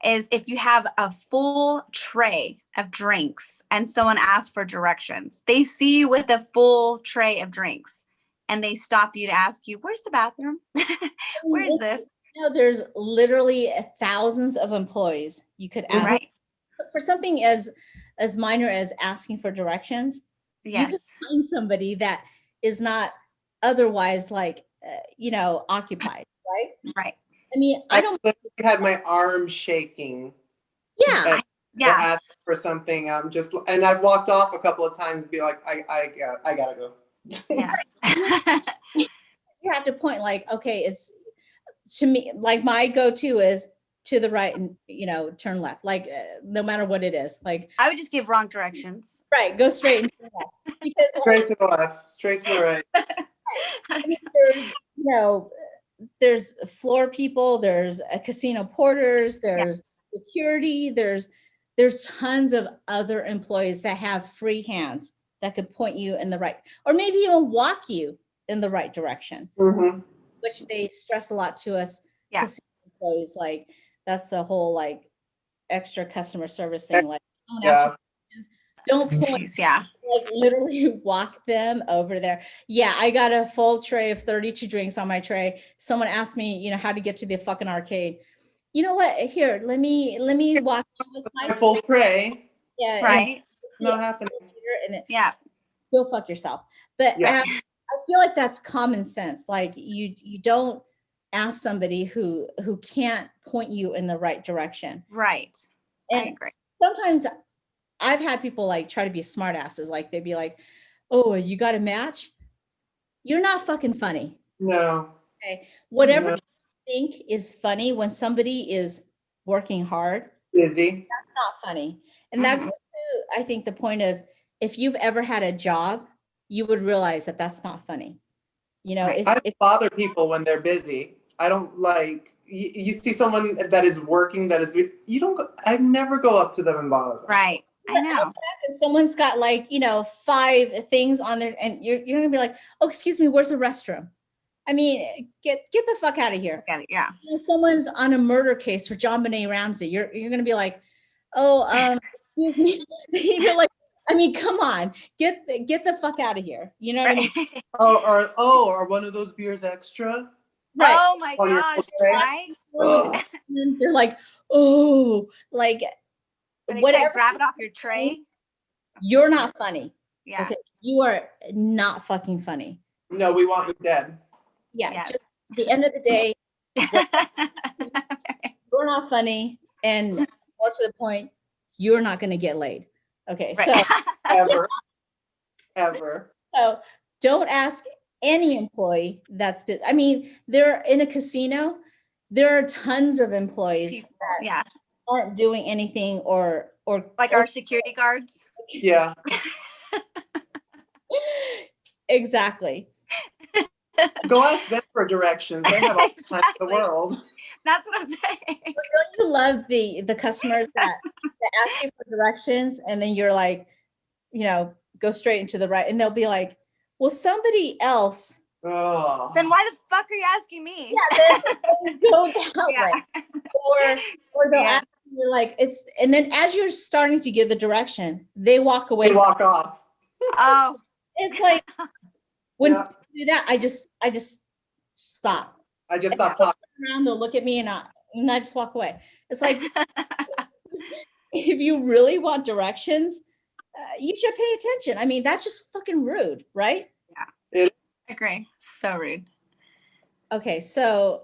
is if you have a full tray of drinks and someone asks for directions. They see you with a full tray of drinks and they stop you to ask you, where's the bathroom? Where's this? There's literally thousands of employees you could ask Right. for something as minor as asking for directions. You can Yes. find somebody that is not otherwise like occupied, right? Right. I mean, I don't. literally had my arm shaking. Yeah, And Yeah. ask for something. And I've walked off a couple of times and be like, I gotta go. Yeah. you have to point like, okay, it's to me like my go-to is to the right and turn left, like no matter what it is, like I would just give wrong directions. right, go straight and turn left. Because Straight to the left, straight to the right. I mean, there's floor people, there's casino porters, there's security, there's tons of other employees that have free hands that could point you in the right, or maybe even walk you in the right direction, Mm-hmm. which they stress a lot to us Yeah. casino employees. Like that's the whole like extra customer service thing. Like don't point, Jeez, yeah. like literally walk them over there. Yeah, I got a full tray of 32 drinks on my tray. Someone asked me, how to get to the fucking arcade. You know what? Here, let me walk you with My full tray. yeah, Right. Not happening. and then Yeah. go fuck yourself. But Yeah. I feel like that's common sense. Like you don't ask somebody who can't point you in the right direction. Right. I And agree. sometimes I've had people like try to be smart asses. Like they'd be like, oh, you got a match? You're not fucking funny. No. Okay. Whatever No. you think is funny when somebody is working hard, Busy. that's not funny. And that goes to, I think, the point of if you've ever had a job, you would realize that that's not funny. Right. I don't bother people when they're busy. I don't like, you see someone that is working, you don't go, I never go up to them and bother them. Right. I know. if someone's got like, 5 things on there and you're gonna be like, oh, excuse me, where's the restroom? I mean, get the fuck out of here. Got it. Yeah. If someone's on a murder case for John Benet Ramsey, you're gonna be like, oh, excuse me. You're like, I mean, come on, get the fuck out of here. You know what I mean? Right. Or one of those beers extra. Right. Oh my On your gosh. tray. Right. Ugh. And they're like, oh, like Or they try to whatever. grab it off your tray. You're not funny. Yeah. Okay, you are not fucking funny. No, we want you dead. Yeah, Yes. just at the end of the day, you're not funny, and more to the point, you're not going to get laid. Okay, Right. Ever. so don't ask any employee that's. I mean, they're in a casino. There are tons of employees People, that yeah. aren't doing anything, or Like our security guards. Yeah. exactly. Go ask them for directions. They have all the time in the Exactly. world. That's what I'm saying. Don't you love the customers that They ask you for directions and then you're like, go straight into the right. And they'll be like, well, somebody else. Oh. Then why the fuck are you asking me? Then go that Yeah. way. Or they'll Yeah. ask you like and then as you're starting to give the direction, they walk away. They walk off. Oh. It's like when Yeah. people do that, I just stop. I just stopped talking. Around, they'll look at me and I just walk away. It's like if you really want directions, you should pay attention. I mean, that's just fucking rude, right? I agree. So rude. Okay, so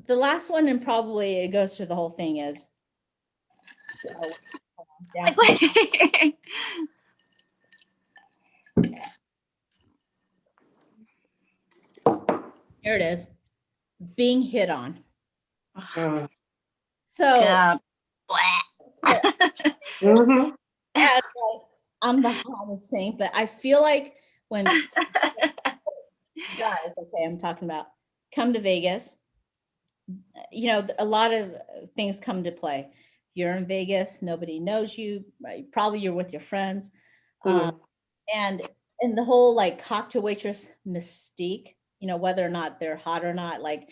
the last one, and probably it goes through the whole thing, is here it is, being hit on. So Yeah. Mm-hmm. and, I'm the hottest thing, but I feel like when guys, okay, I'm talking about, come to Vegas, a lot of things come to play. You're in Vegas, nobody knows you, right? Probably you're with your friends. And the whole like cocktail waitress mystique, whether or not they're hot or not, like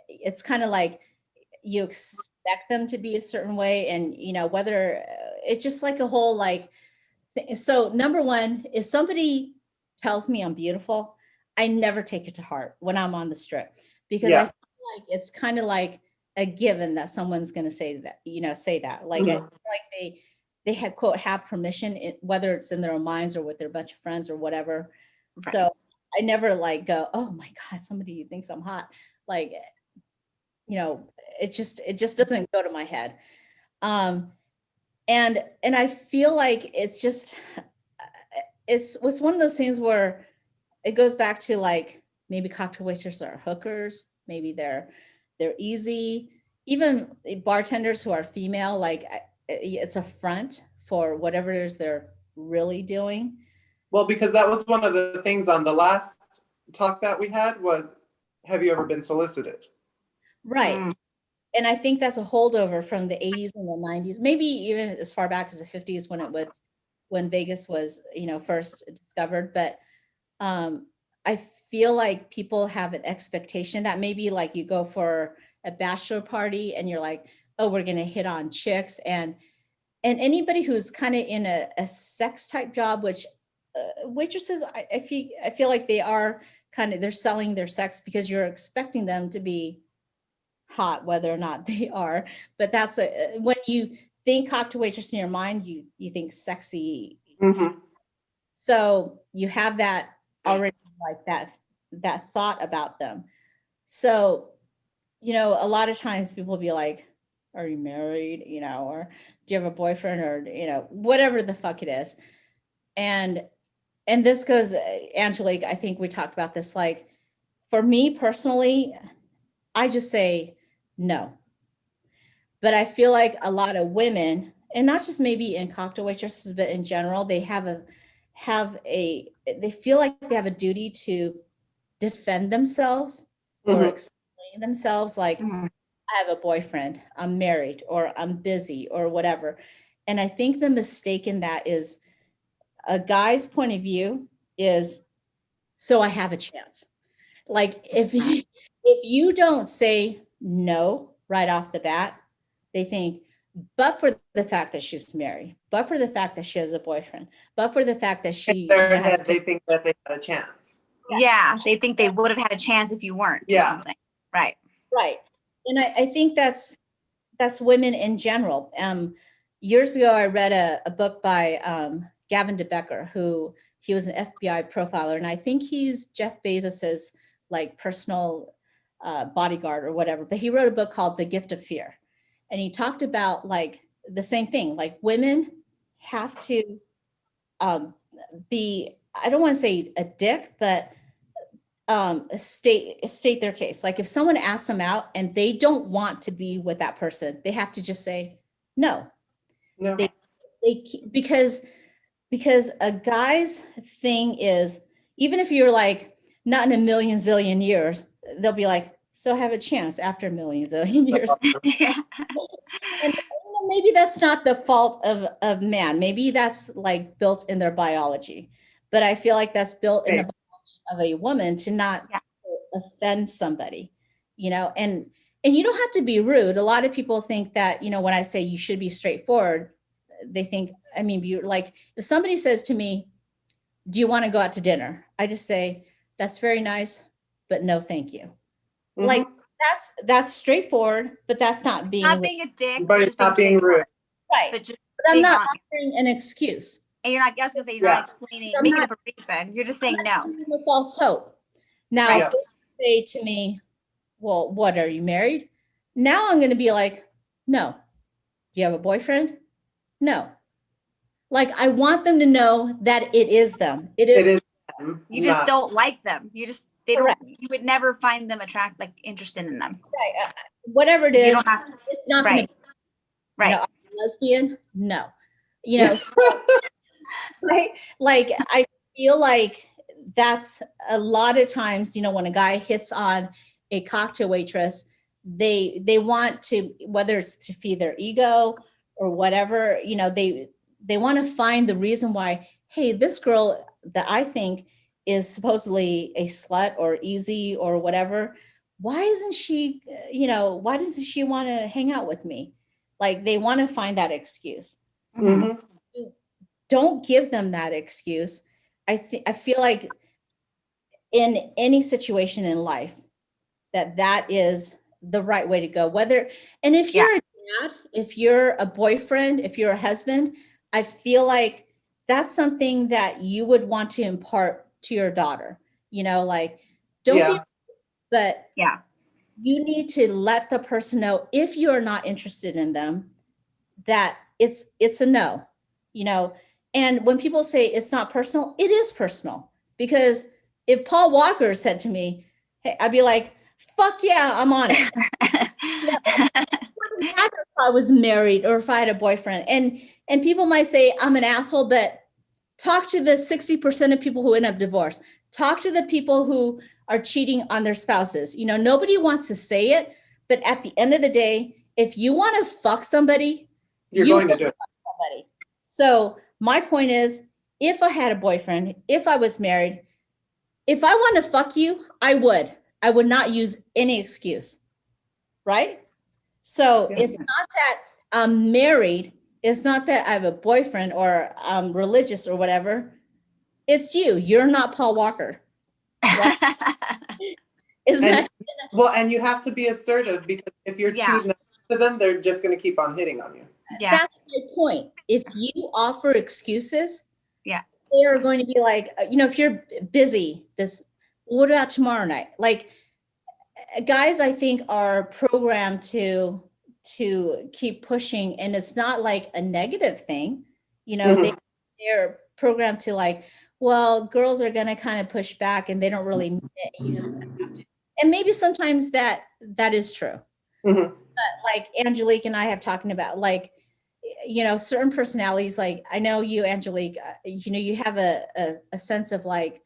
it's kind of like you expect them to be a certain way, and whether it's just like a whole like so number one, if somebody tells me I'm beautiful, I never take it to heart when I'm on the strip, because I feel like it's kind of like a given that someone's going to say that, say that. Like, I feel like they had quote have permission, whether it's in their own minds or with their bunch of friends or whatever. Right. So I never like go, oh my God, somebody thinks I'm hot. Like, it just doesn't go to my head. And I feel like it's one of those things where it goes back to like maybe cocktail waitresses are hookers, maybe they're easy, even bartenders who are female, like it's a front for whatever it is they're really doing. Well, because that was one of the things on the last talk that we had was, have you ever been solicited? Right. And I think that's a holdover from the 80s and the 90s, maybe even as far back as the 50s when Vegas was, first discovered. But I feel like people have an expectation that maybe like you go for a bachelor party and you're like, oh, we're going to hit on chicks. And anybody who's kind of in a sex type job, which waitresses, I feel like they are they're selling their sex because you're expecting them to be hot, whether or not they are. But that's when you think cocktail waitress in your mind, you think sexy. Mm-hmm. So you have that already, like that thought about them. So, a lot of times people will be like, are you married? Or do you have a boyfriend, or, whatever the fuck it is. And this goes, Angelique, I think we talked about this, like, for me personally, I just say no. But I feel like a lot of women, and not just maybe in cocktail waitresses, but in general, they they feel like they have a duty to defend themselves or explain themselves, like, I have a boyfriend, I'm married, or I'm busy, or whatever. And I think the mistake in that is a guy's point of view is, so I have a chance. Like, if you don't say no right off the bat, they think, but for the fact that she's married, but for the fact that she has a boyfriend, but for the fact that she they think that they had a chance. Yeah, they think they would have had a chance if you weren't doing something. Right. Right. And I think that's women in general. Years ago, I read a book by Gavin DeBecker, he was an FBI profiler, and I think he's Jeff Bezos's like personal bodyguard or whatever. But he wrote a book called The Gift of Fear, and he talked about like the same thing. Like, women have to be, I don't want to say a dick, but state their case. Like, if someone asks them out and they don't want to be with that person, they have to just say no. No. Because a guy's thing is, even if you're like not in a million zillion years, they'll be like, so I have a chance after a million zillion years. And no maybe that's not the fault of man. Maybe that's like built in their biology. But I feel like that's built in the biology of a woman to not Yeah. offend somebody, and you don't have to be rude. A lot of people think that, when I say you should be straightforward, they think, I mean, like if somebody says to me, do you want to go out to dinner? I just say, that's very nice, but no, thank you. Mhm. Like that's straightforward, but that's not being Not rude. being a dick, But just it's not being straightforward, rude. Right. but just But I'm being not honest. offering an excuse. And you're not, I was gonna say, you're Yeah. not explaining, I'm making not- up a reason. You're just saying no. giving them a false hope. Now, Right. if they say to me, well, what, are you married? Now I'm going to be like, no. Do you have a boyfriend? No. Like, I want them to know that it is them. It It is is them, You just not- don't like them. They Correct. don't, you would never find them interested in them. right. Whatever it You is, don't have, it's not going to right, be, right. are you lesbian? No. Right? Like, I feel like that's a lot of times, when a guy hits on a cocktail waitress, they want to, whether it's to feed their ego or whatever, they want to find the reason why, hey, this girl that I think is supposedly a slut or easy or whatever, why isn't she, why doesn't she want to hang out with me? Like, they want to find that excuse. Mhm. Mhm. Don't give them that excuse. I feel like in any situation in life that is the right way to go. And if you're a dad, if you're a boyfriend, if you're a husband, I feel like that's something that you would want to impart to your daughter. Like, don't be, Yeah. but Yeah. you need to let the person know, if you're not interested in them, that it's a no. And when people say it's not personal, it is personal. Because if Paul Walker said to me, hey, I'd be like, fuck yeah, I'm on it. It wouldn't matter if I was married or if I had a boyfriend. And people might say I'm an asshole, but talk to the 60% of people who end up divorced. Talk to the people who are cheating on their spouses. Nobody wants to say it, but at the end of the day, if you want to fuck somebody, You're you going to will do it. fuck somebody. So my point is, if I had a boyfriend, if I was married, if I want to fuck you, I would not use any excuse. Right? So Yeah. it's not that I'm married. It's not that I have a boyfriend or I'm religious or whatever. It's you. You're not Paul Walker. Is And that and you have to be assertive, because if you're Yeah. too nice to them, they're just going to keep on hitting on you. Yeah. that's my point? If you offer excuses, Yeah. they're going to be like, if you're busy, what about tomorrow night? Like, guys, I think, are programmed to keep pushing, and it's not like a negative thing. Mhm. They're programmed to, like, well, girls are going to kind of push back and they don't really mean it. You just have to. And maybe sometimes that is true. Mhm. But like Angelique and I have talking about, like, certain personalities, like I know you, Angelique, you have a sense of like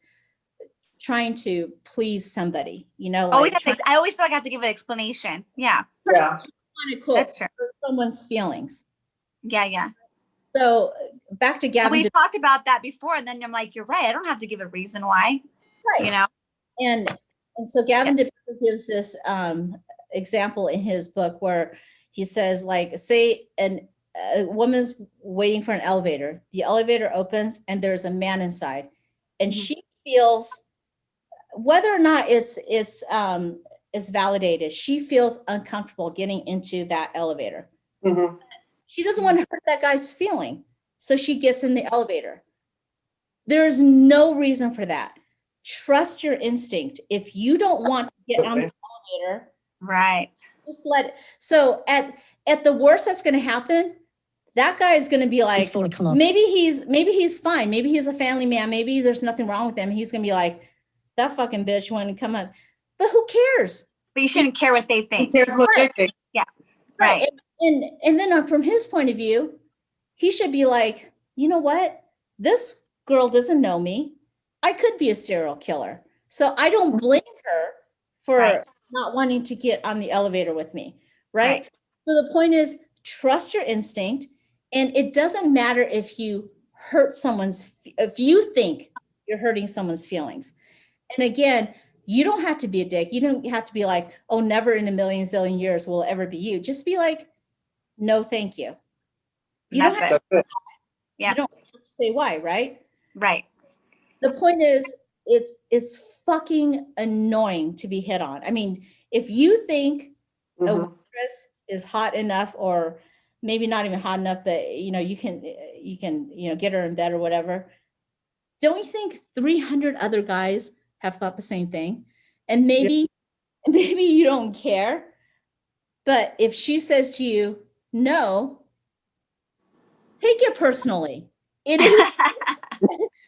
trying to please somebody, Always like I always feel like I have to give an explanation. Yeah. Yeah. trying to quote That's true. someone's feelings. Yeah. Yeah. So back to And Gavin. we talked about that before, and then I'm like, you're right. I don't have to give a reason why. Right. And so Gavin DePiero gives this example in his book where he says, like, say a woman's waiting for an elevator. The elevator opens and there's a man inside, and Mhm. she feels, whether or not it's validated, she feels uncomfortable getting into that elevator. Mhm. She doesn't want to hurt that guy's feeling, so she gets in the elevator. There's no reason for that. Trust your instinct. If you don't want to get on the elevator, Right. just let it. So at the worst that's going to happen, that guy is going to be like, maybe he's fine. Maybe he's a family man. Maybe there's nothing wrong with him. He's going to be like, that fucking bitch wanted to come on. But who cares? But you shouldn't care what they Who think. cares what they think? Yeah. Right. And then from his point of view, he should be like, you know what? This girl doesn't know me. I could be a serial killer. So I don't blame her for Right. not wanting to get on the elevator with me. Right? Right. So the point is, trust your instinct. And it doesn't matter if you if you think you're hurting someone's feelings. And again, you don't have to be a dick. You don't have to be like, oh, never in a million zillion years will it ever be you. Just be like, no, thank you. You don't have That's it. That's it. Yeah. you don't have to say why, right? Right. The point is, it's fucking annoying to be hit on. I mean, if you think a Mhm. waitress is hot enough, or maybe not even hot enough, but you can get her in bed or whatever. Don't you think 300 other guys have thought the same thing? And maybe you don't care, but if she says to you no, take it personally. It is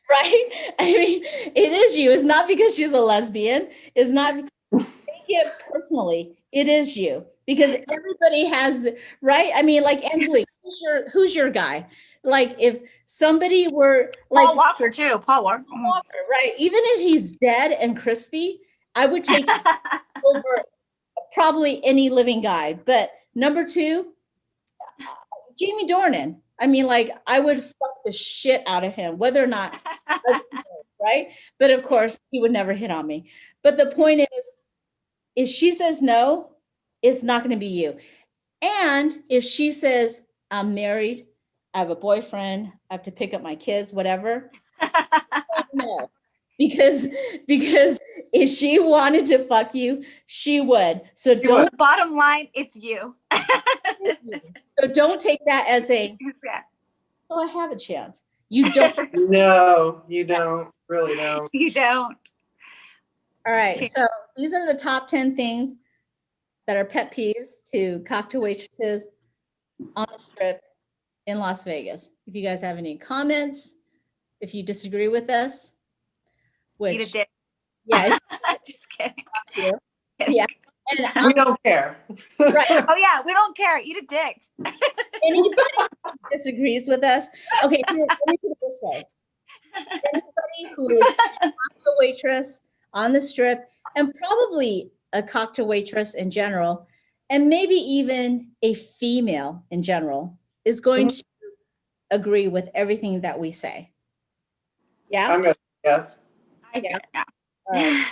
right. I mean, it is you. It's not because she's a lesbian. It's not. Take it personally. It is you, because everybody has, right. I mean, like, Angelique, who's your guy? Like, if somebody were like Paul Walker too. Paul Walker. Walker, right? Even if he's dead and crispy, I would take him over probably any living guy. But number two, Jamie Dornan. I mean, like, I would fuck the shit out of him, whether or not, right? But of course, he would never hit on me. But the point is, if she says no, it's not going to be you. And if she says, I'm married, I have a boyfriend, I have to pick up my kids, whatever, no. Because if she wanted to fuck you, she would. So don't Bottom line, it's you. don't take that as a, Yeah. so I have a chance. You don't. No, you don't. Really don't. You don't. All right. So these are the top 10 things that are pet peeves to cocktail waitresses on the Strip in Las Vegas. If you guys have any comments, if you disagree with us, Eat a which, dick. yeah, Just kidding. yeah. And We don't care. right. Oh yeah, we don't care. Eat a dick. Anybody who disagrees with us, okay, let me put it this way. Anybody who is a cocktail waitress on the Strip, and probably a cocktail waitress in general, and maybe even a female in general, is going to agree with everything that we say. Yeah? I'm gonna yes. Yeah. Yeah. All right.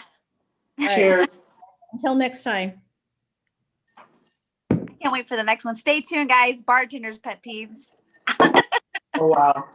All right. Cheers. Until next time. Can't wait for the next one. Stay tuned, guys. Bartenders pet peeves. Oh wow.